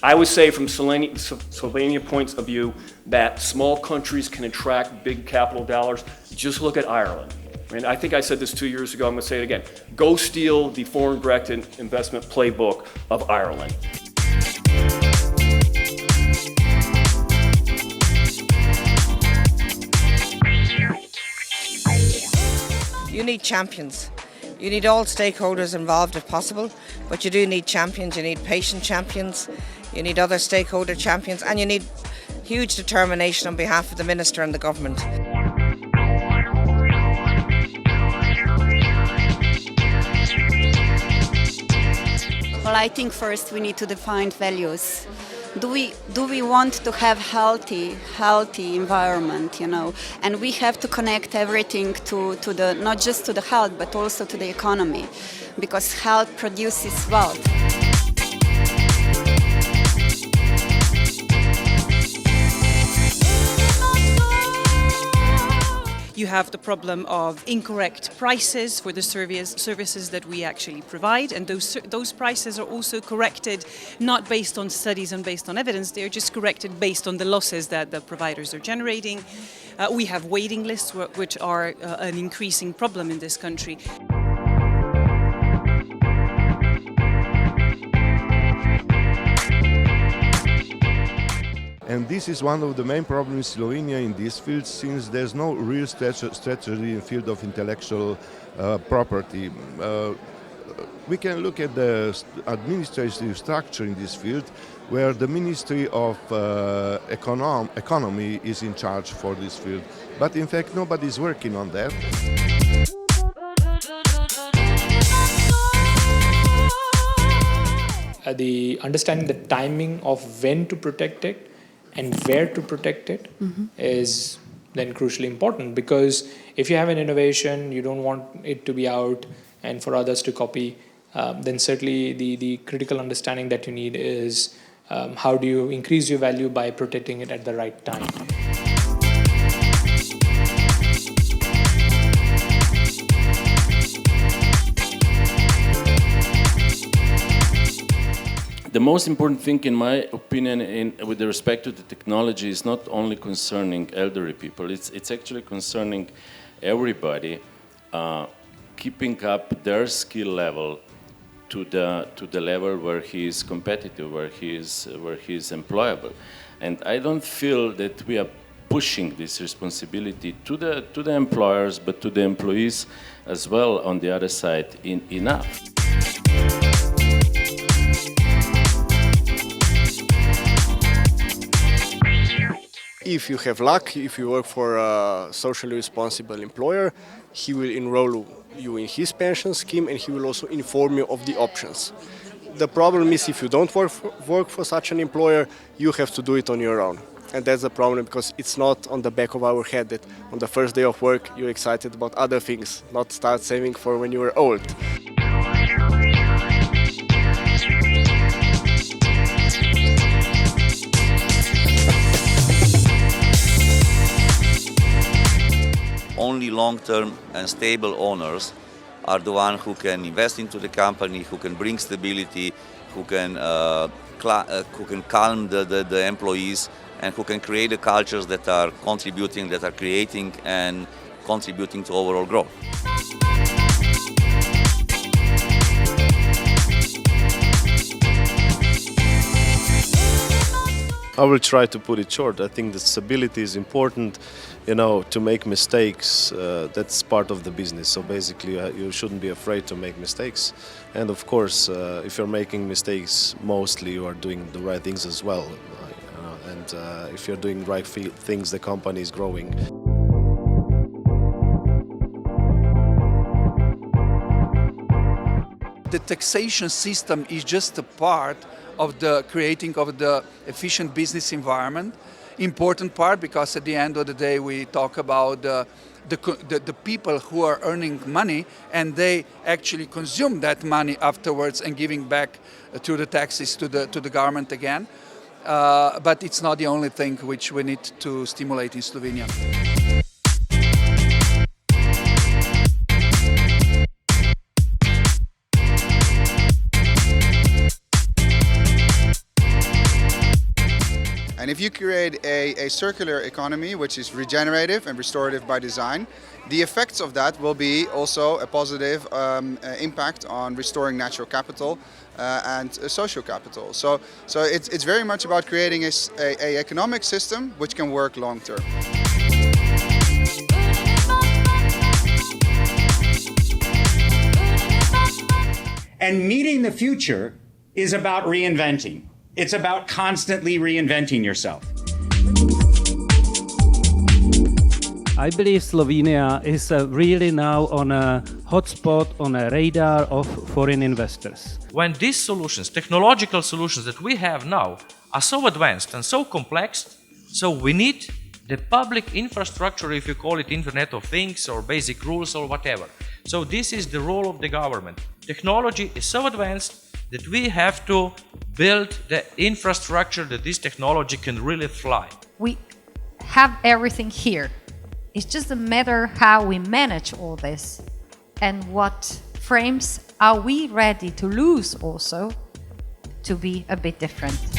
I would say from Slovenia point of view that small countries can attract big capital dollars. Just look at Ireland. And I think I said this 2 years ago, I'm going to say it again. Go steal the foreign direct investment playbook of Ireland. You need champions. You need all stakeholders involved if possible, but you do need champions. You need patient champions, you need other stakeholder champions, and you need huge determination on behalf of the Minister and the government. Well, I think first we need to define values. Do we want to have healthy environment, and we have to connect everything to the, not just to the health, but also to the economy, because health produces wealth. You have the problem of incorrect prices for the services that we actually provide, and those prices are also corrected not based on studies and based on evidence, they are just corrected based on the losses that the providers are generating. We have waiting lists which are an increasing problem in this country. And this is one of the main problems in Slovenia in this field, since there's no real strategy in the field of intellectual property. We can look at the administrative structure in this field, where the Ministry of Economy is in charge for this field. But in fact, nobody is working on that. The understanding the timing of when to protect it and where to protect it is then crucially important, because if you have an innovation, you don't want it to be out and for others to copy, then certainly the critical understanding that you need is how do you increase your value by protecting it at the right time. The most important thing, in my opinion, with respect to the technology, is not only concerning elderly people. It's actually concerning everybody, keeping up their skill level to the level where he is competitive, where he is employable. And I don't feel that we are pushing this responsibility to the employers, but to the employees as well on the other side enough. If you have luck, if you work for a socially responsible employer, he will enroll you in his pension scheme and he will also inform you of the options. The problem is if you don't work for such an employer, you have to do it on your own. And that's the problem, because it's not on the back of our head that on the first day of work you're excited about other things, not start saving for when you are old. Only long-term and stable owners are the ones who can invest into the company, who can bring stability, who can calm the employees, and who can create the cultures that are contributing, that are creating and contributing to overall growth. I will try to put it short. I think that stability is important, to make mistakes. That's part of the business. So basically, you shouldn't be afraid to make mistakes. And of course, if you're making mistakes, mostly you are doing the right things as well. And if you're doing right things, the company is growing. The taxation system is just a part of the creating of the efficient business environment. Important part, because at the end of the day we talk about the people who are earning money and they actually consume that money afterwards and giving back through the taxes to the government again. But it's not the only thing which we need to stimulate in Slovenia. And if you create a circular economy, which is regenerative and restorative by design, the effects of that will be also a positive impact on restoring natural capital and social capital. So it's very much about creating a economic system which can work long term. And meeting the future is about reinventing. It's about constantly reinventing yourself. I believe Slovenia is really now on a hotspot, on a radar of foreign investors. When these solutions, technological solutions that we have now, are so advanced and so complex, so we need the public infrastructure, if you call it Internet of Things or basic rules or whatever. So this is the role of the government. Technology is so advanced that we have to build the infrastructure that this technology can really fly. We have everything here. It's just a matter how we manage all this and what frames are we ready to lose also to be a bit different.